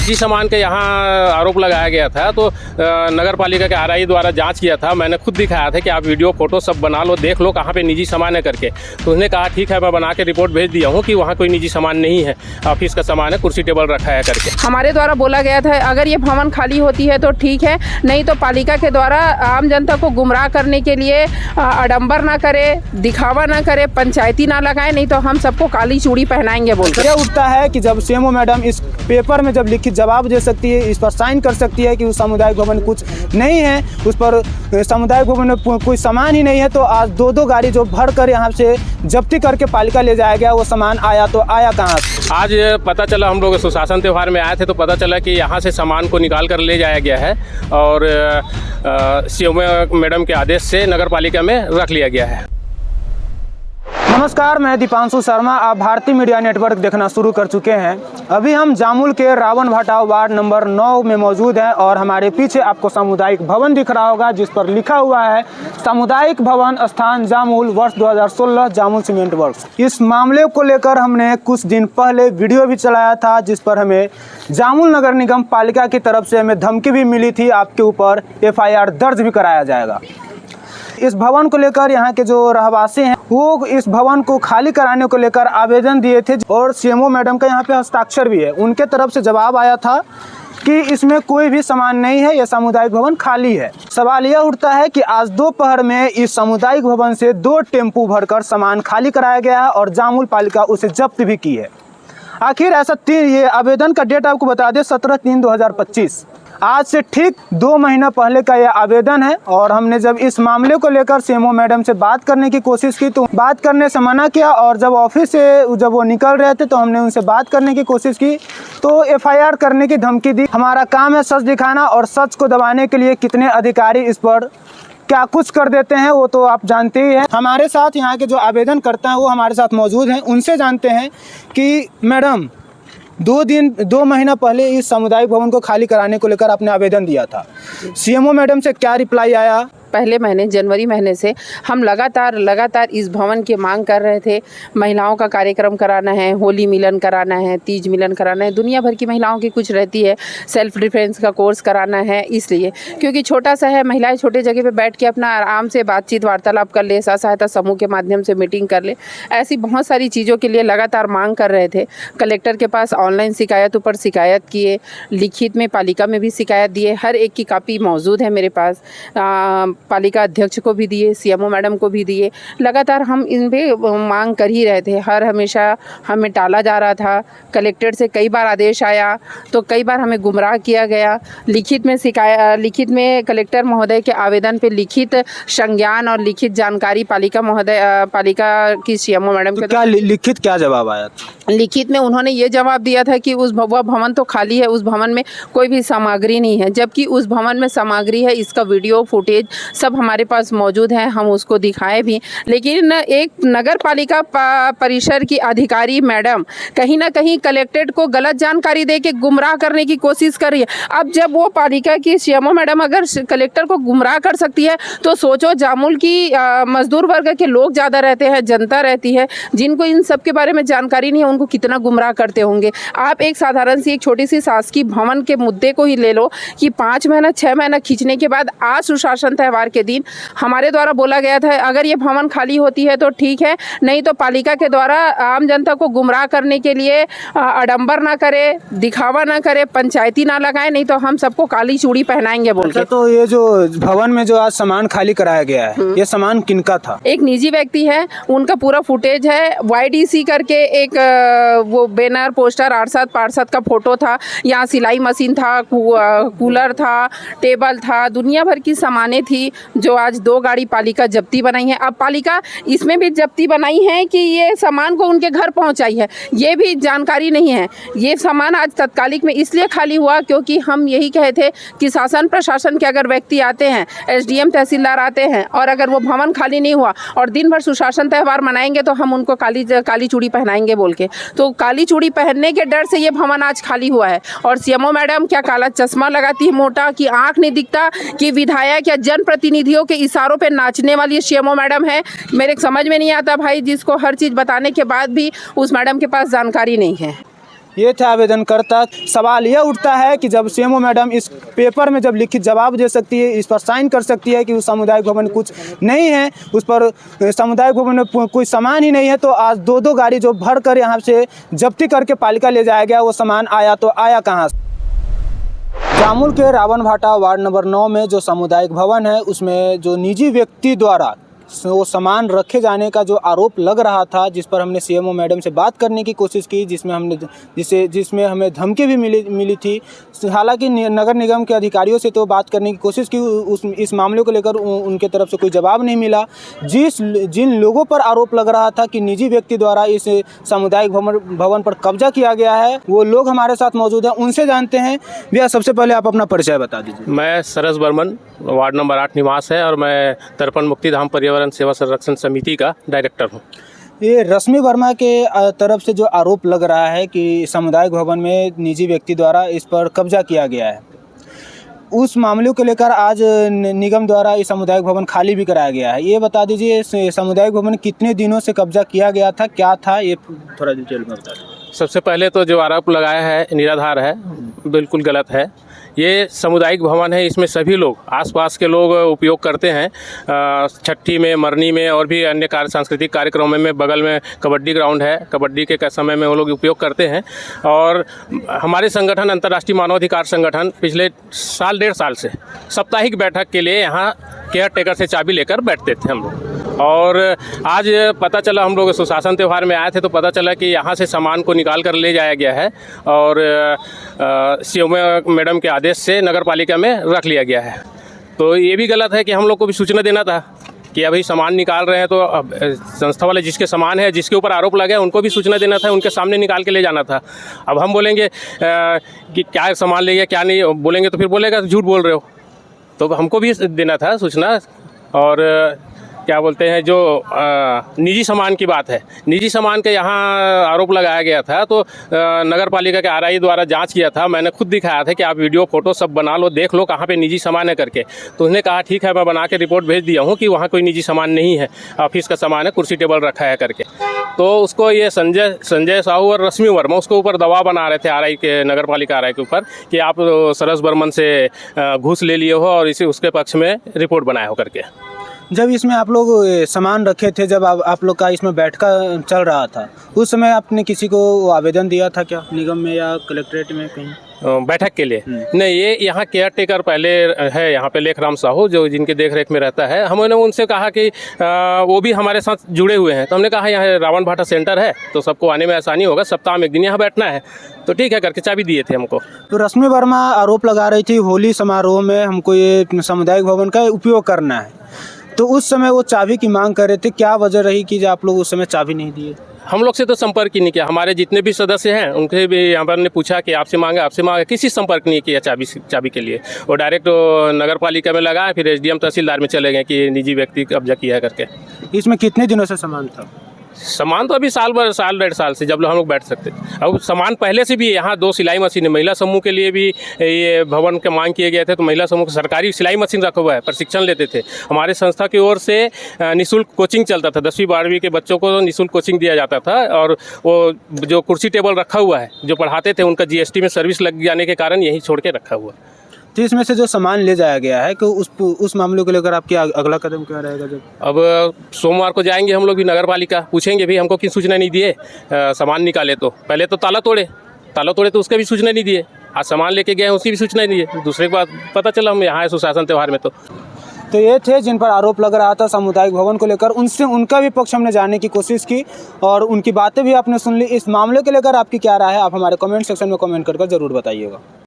निजी सामान के यहाँ आरोप लगाया गया था, तो नगर पालिका के आरआई द्वारा जांच किया था। मैंने खुद दिखाया था कि आप वीडियो फोटो सब बना लो, देख लो कहाँ पे निजी सामान है करके। तो उसने कहा ठीक है, मैं बना के रिपोर्ट भेज दिया हूँ कि वहाँ कोई निजी सामान नहीं है, ऑफिस का सामान है, कुर्सी टेबल रखा है करके। हमारे द्वारा बोला गया था अगर ये भवन खाली होती है तो ठीक है, नहीं तो पालिका के द्वारा आम जनता को गुमराह करने के लिए आडंबर ना करे, दिखावा ना करे, पंचायती ना लगाए, नहीं तो हम सबको काली चूड़ी पहनाएंगे बोलकर। यह उठता है कि जब सीएमओ मैडम इस पेपर में जब लिखित जवाब दे सकती है, इस पर साइन कर सकती है कि उस सामुदायिक भवन कुछ नहीं है, उस पर सामुदायिक भवन में कोई सामान ही नहीं है, तो आज दो गाड़ी जो भर कर यहाँ से जब्ती करके पालिका ले जाया गया, वो सामान आया तो आया कहाँ से? आज पता चला, हम लोग सुशासन त्यौहार में आए थे तो पता चला कि यहाँ से सामान को निकाल कर ले जाया गया है और सीएमओ मैडम के आदेश से नगर पालिका में रख लिया गया है। नमस्कार, मैं दीपांशु शर्मा। आप भारतीय मीडिया नेटवर्क देखना शुरू कर चुके हैं। अभी हम जामुल के रावण भाटा वार्ड नंबर 9 में मौजूद हैं और हमारे पीछे आपको सामुदायिक भवन दिख रहा होगा जिस पर लिखा हुआ है सामुदायिक भवन स्थान जामुल वर्ष 2016 जामुल सीमेंट वर्क्स। इस मामले को लेकर हमने कुछ दिन पहले वीडियो भी चलाया था जिस पर हमें जामुल नगर निगम पालिका की तरफ से हमें धमकी भी मिली थी, आपके ऊपर FIR दर्ज भी कराया जाएगा। इस भवन को लेकर यहाँ के जो रहवासी हैं वो इस भवन को खाली कराने को लेकर आवेदन दिए थे और सीएमओ मैडम का यहाँ पे हस्ताक्षर भी है। उनके तरफ से जवाब आया था कि इसमें कोई भी सामान नहीं है, यह सामुदायिक भवन खाली है। सवाल यह उठता है कि आज दोपहर में इस सामुदायिक भवन से 2 टेम्पू भरकर सामान खाली कराया गया है और जामुल पालिका उसे जब्त भी की है। आखिर ऐसा ये आवेदन का डेट आपको बता दें 17/3/2025। आज से ठीक 2 महीना पहले का यह आवेदन है और हमने जब इस मामले को लेकर सीएमओ मैडम से बात करने की कोशिश की तो बात करने से मना किया और जब ऑफिस से जब वो निकल रहे थे तो हमने उनसे बात करने की कोशिश की तो FIR करने की धमकी दी। हमारा काम है सच दिखाना और सच को दबाने के लिए कितने अधिकारी इस पर क्या कुछ कर देते हैं वो तो आप जानते ही हैं। हमारे साथ यहाँ के जो आवेदन करता है वो हमारे साथ मौजूद हैं, उनसे जानते हैं कि मैडम 2 महीना पहले इस सामुदायिक भवन को खाली कराने को लेकर आपने आवेदन दिया था, सीएमओ मैडम से क्या रिप्लाई आया? पहले महीने जनवरी महीने से हम लगातार इस भवन की मांग कर रहे थे। महिलाओं का कार्यक्रम कराना है, होली मिलन कराना है, तीज मिलन कराना है, दुनिया भर की महिलाओं की कुछ रहती है, सेल्फ डिफेंस का कोर्स कराना है, इसलिए क्योंकि छोटा सा है, महिलाएं छोटे जगह पे बैठ के अपना आराम से बातचीत वार्तालाप कर ले, सहायता समूह के माध्यम से मीटिंग कर ले, ऐसी बहुत सारी चीज़ों के लिए लगातार मांग कर रहे थे। कलेक्टर के पास ऑनलाइन शिकायतों पर शिकायत किए, लिखित में पालिका में भी शिकायत दिए, हर एक की कॉपी मौजूद है मेरे पास। पालिका अध्यक्ष को भी दिए, सीएमओ मैडम को भी दिए। लगातार हम इन पे मांग कर ही रहे थे, हमेशा हमें टाला जा रहा था। कलेक्टर से कई बार आदेश आया तो कई बार हमें गुमराह किया गया। लिखित में कलेक्टर महोदय के आवेदन पे लिखित संज्ञान और लिखित जानकारी पालिका की सीएमओ मैडम के क्या लिखित क्या जवाब आया था? लिखित में उन्होंने ये जवाब दिया था कि वह भवन तो खाली है, उस भवन में कोई भी सामग्री नहीं है, जबकि उस भवन में सामग्री है। इसका वीडियो फुटेज सब हमारे पास मौजूद है, हम उसको दिखाए भी। लेकिन एक नगर पालिका परिसर की अधिकारी मैडम कहीं ना कहीं कलेक्टेड को गलत जानकारी दे के गुमराह करने की कोशिश कर रही है। अब जब वो पालिका की सीएमओ मैडम अगर कलेक्टर को गुमराह कर सकती है तो सोचो जामुल की मजदूर वर्ग के लोग ज़्यादा रहते हैं, जनता रहती है, जिनको इन सब के बारे में जानकारी नहीं है, उनको कितना गुमराह करते होंगे। आप एक साधारण सी एक छोटी सी शासकीय भवन के मुद्दे को ही ले लो कि 5 महीना 6 महीना खींचने के बाद आज सुशासन त्यौहार के दिन हमारे द्वारा बोला गया था अगर ये भवन खाली होती है तो ठीक है, नहीं तो पालिका के द्वारा आम जनता को गुमराह करने के लिए आडंबर ना करे, दिखावा ना करे, पंचायती ना लगाए, नहीं तो हम सबको काली चूड़ी पहनाएंगे बोल के। तो ये जो भवन में जो आज सामान खाली कराया गया है ये सामान किनका था? एक निजी व्यक्ति है, उनका पूरा फुटेज है। YDC करके एक वो बैनर पोस्टर 8/7 का फोटो था, यहाँ सिलाई मशीन था, कूलर था, टेबल था, दुनिया भर की सामानें थी जो आज 2 गाड़ी पालिका जब्ती बनाई है। अब पालिका इसमें भी जब्ती बनाई है कि ये सामान को उनके घर पहुंचाई है, ये भी जानकारी नहीं है। ये सामान आज तत्कालिक में इसलिए खाली हुआ क्योंकि हम यही कहे थे कि शासन प्रशासन के अगर व्यक्ति आते हैं, SDM तहसीलदार आते हैं और अगर वो भवन खाली नहीं हुआ और दिन भर सुशासन त्यौहार मनाएंगे तो हम उनको काली चूड़ी पहनाएंगे बोल के, तो काली चूड़ी पहनने के डर से ये भवन आज खाली हुआ है। और सीएमओ मैडम क्या काला चश्मा लगाती है मोटा, कि आंख नहीं दिखता, कि विधायक या जनप्रतिनिधियों के इशारों पे नाचने वाली सीएमओ मैडम है? मेरे समझ में नहीं आता भाई, जिसको हर चीज़ बताने के बाद भी उस मैडम के पास जानकारी नहीं है। ये थे आवेदनकर्ता। सवाल यह उठता है कि जब सीएमओ मैडम इस पेपर में जब लिखित जवाब दे सकती है, इस पर साइन कर सकती है कि उस सामुदायिक भवन में कुछ नहीं है, उस पर सामुदायिक भवन में कोई सामान ही नहीं है, तो आज दो गाड़ी जो भर कर यहाँ से जब्ती करके पालिका ले जाया गया, वो सामान आया तो आया कहाँ से। जामुल के रावण भाटा वार्ड नंबर 9 में जो सामुदायिक भवन है, उसमें जो निजी व्यक्ति द्वारा वो सामान रखे जाने का जो आरोप लग रहा था, जिस पर हमने सीएमओ मैडम से बात करने की कोशिश की, जिसमें हमें धमकी भी मिली थी। हालांकि नगर निगम के अधिकारियों से तो बात करने की कोशिश की, इस मामले को लेकर उनके तरफ से कोई जवाब नहीं मिला। जिन लोगों पर आरोप लग रहा था कि निजी व्यक्ति द्वारा इस सामुदायिक भवन पर कब्जा किया गया है, वो लोग हमारे साथ मौजूद हैं, उनसे जानते हैं। भैया, सबसे पहले आप अपना परिचय बता दीजिए। मैं सरस बर्मन, वार्ड नंबर 8 निवास है, और मैं तर्पण मुक्तिधाम पर्यावरण सेवा संरक्षण समिति का डायरेक्टर हूँ। ये रश्मि वर्मा के तरफ से जो आरोप लग रहा है कि सामुदायिक भवन में निजी व्यक्ति द्वारा इस पर कब्जा किया गया है, उस मामले को लेकर आज निगम द्वारा इस सामुदायिक भवन खाली भी कराया गया है। ये बता दीजिए, सामुदायिक भवन कितने दिनों से कब्जा किया गया था, क्या था, ये थोड़ा डिटेल में बता दीजिए। सबसे पहले तो जो आरोप लगाया है निराधार है, बिल्कुल गलत है। ये सामुदायिक भवन है, इसमें सभी लोग, आसपास के लोग उपयोग करते हैं। छठी में, मरनी में और भी अन्य सांस्कृतिक कार्यक्रमों में बगल में कबड्डी ग्राउंड है, कबड्डी के समय में वो लोग उपयोग करते हैं। और हमारे संगठन अंतर्राष्ट्रीय मानवाधिकार संगठन पिछले साल 1.5 साल से साप्ताहिक बैठक के लिए यहाँ केयर टेकर से चाबी लेकर बैठते थे हम लोग। और आज पता चला, हम लोग सुशासन त्यौहार में आए थे तो पता चला कि यहाँ से सामान को निकाल कर ले जाया गया है और सीएमओ मैडम के आदेश से नगर पालिका में रख लिया गया है। तो ये भी गलत है कि हम लोग को भी सूचना देना था कि अभी सामान निकाल रहे हैं, तो अब संस्था वाले जिसके सामान है, जिसके ऊपर आरोप लगे, उनको भी सूचना देना था, उनके सामने निकाल के ले जाना था। अब हम बोलेंगे कि क्या सामान ले गया, क्या नहीं बोलेंगे तो फिर बोलेगा झूठ बोल रहे हो, तो हमको भी देना था सूचना। और क्या बोलते हैं, जो निजी सामान की बात है, निजी सामान के यहाँ आरोप लगाया गया था, तो नगर पालिका के आरआई द्वारा जांच किया था। मैंने खुद दिखाया था कि आप वीडियो फोटो सब बना लो, देख लो कहाँ पे निजी सामान है करके। तो उसने कहा ठीक है, मैं बना के रिपोर्ट भेज दिया हूँ कि वहाँ कोई निजी सामान नहीं है, ऑफिस का सामान है, कुर्सी टेबल रखा है करके। तो उसको ये संजय साहू और रश्मि वर्मा उसको ऊपर दबाव बना रहे थे आरआई के, नगर पालिका आरआई के ऊपर, कि आप सरस बर्मन से घूस ले लिए हो और इसी उसके पक्ष में रिपोर्ट बनाए हो करके। जब इसमें आप लोग सामान रखे थे, जब आप लोग का इसमें बैठका चल रहा था, उस समय आपने किसी को आवेदन दिया था क्या, निगम में या कलेक्ट्रेट में कहीं बैठक के लिए? नहीं, ये यहाँ केयर टेकर पहले है, यहाँ पे लेखराम साहू जो जिनके देख रेख में रहता है। हमने उनसे कहा कि वो भी हमारे साथ जुड़े हुए हैं, तो हमने कहा यहाँ रावण भाटा सेंटर है तो सबको आने में आसानी होगा, सप्ताह में 1 दिन यहाँ बैठना है, तो ठीक है करके चाबी दिए थे हमको। तो रश्मि वर्मा आरोप लगा रही थी होली समारोह में हमको ये सामुदायिक भवन का उपयोग करना है, तो उस समय वो चाबी की मांग कर रहे थे, क्या वजह रही कि आप लोग उस समय चाबी नहीं दिए? हम लोग से तो संपर्क ही नहीं किया, हमारे जितने भी सदस्य हैं उनके भी यहाँ पर ने पूछा कि आपसे मांगा, किसी संपर्क नहीं किया चाबी के लिए। वो डायरेक्ट नगर पालिका में लगा, फिर एसडीएम तहसीलदार में चले गए कि निजी व्यक्ति कब्जा किया है करके। इसमें कितने दिनों से सामान था? सामान तो अभी साल 1.5 साल से, जब हम लोग बैठ सकते थे। अब सामान पहले से भी यहाँ 2 सिलाई मशीन, महिला समूह के लिए भी ये भवन के मांग किए गए थे, तो महिला समूह को सरकारी सिलाई मशीन रखा हुआ है, प्रशिक्षण लेते थे। हमारे संस्था की ओर से निःशुल्क कोचिंग चलता था, 10वीं 12वीं के बच्चों को निःशुल्क कोचिंग दिया जाता था। और वो जो कुर्सी टेबल रखा हुआ है जो पढ़ाते थे, उनका जीएसटी में सर्विस लग जाने के कारण यहीं छोड़ के रखा हुआ। तो इसमें से जो सामान ले जाया गया है कि उस मामले को लेकर आपकी अगला कदम क्या रहेगा? जब अब सोमवार को जाएंगे हम लोग भी नगर पालिका, पूछेंगे भी हमको क्यों सूचना नहीं दिए, सामान निकाले तो पहले तो ताला तोड़े तो उसका भी सूचना नहीं दिए, आज सामान लेके गए उसकी भी सूचना नहीं दिए। दूसरे बात पता चला हम यहाँ है सुशासन त्यौहार में। तो ये थे जिन पर आरोप लग रहा था सामुदायिक भवन को लेकर, उनसे उनका भी पक्ष हमने जानने की कोशिश की और उनकी बातें भी आपने सुन ली। इस मामले को लेकर आपकी क्या राय है, आप हमारे कमेंट सेक्शन में कमेंट कर जरूर बताइएगा।